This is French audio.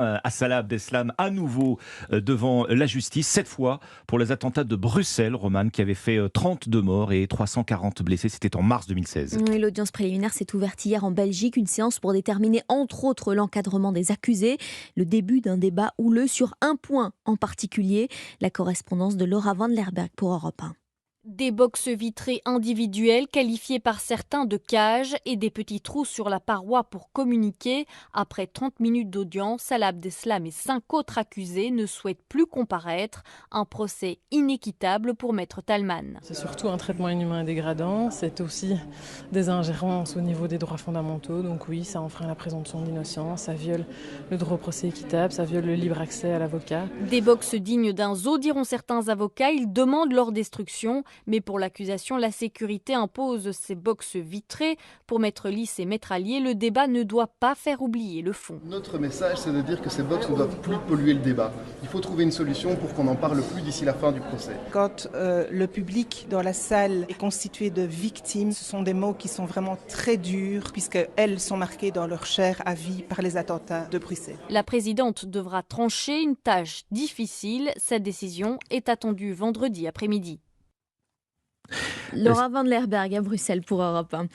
À Salah Abdeslam à nouveau devant la justice, cette fois pour les attentats de Bruxelles, Romane, qui avait fait 32 morts et 340 blessés. C'était en mars 2016. Oui, l'audience préliminaire s'est ouverte hier en Belgique, une séance pour déterminer entre autres l'encadrement des accusés, le début d'un débat houleux sur un point en particulier, la correspondance de Laura Van Lerberg pour Europe 1. Des boxes vitrées individuelles qualifiées par certains de cages et des petits trous sur la paroi pour communiquer. Après 30 minutes d'audience, Salah Abdeslam et 5 autres accusés ne souhaitent plus comparaître. Un procès inéquitable pour Maître Talman. C'est surtout un traitement inhumain et dégradant. C'est aussi des ingérences au niveau des droits fondamentaux. Donc oui, ça enfreint la présomption d'innocence, ça viole le droit au procès équitable, ça viole le libre accès à l'avocat. Des boxes dignes d'un zoo, diront certains avocats. Ils demandent leur destruction. Mais pour l'accusation, la sécurité impose ces boxes vitrées. Pour Maître Lys et Maître Allier, le débat ne doit pas faire oublier le fond. Notre message, c'est de dire que ces boxes ne doivent plus polluer le débat. Il faut trouver une solution pour qu'on n'en parle plus d'ici la fin du procès. Quand le public dans la salle est constitué de victimes, ce sont des mots qui sont vraiment très durs, puisqu'elles sont marquées dans leur chair à vie par les attentats de Bruxelles. La présidente devra trancher, une tâche difficile. Cette décision est attendue vendredi après-midi. Laura Van Lerberg à Bruxelles pour Europe 1.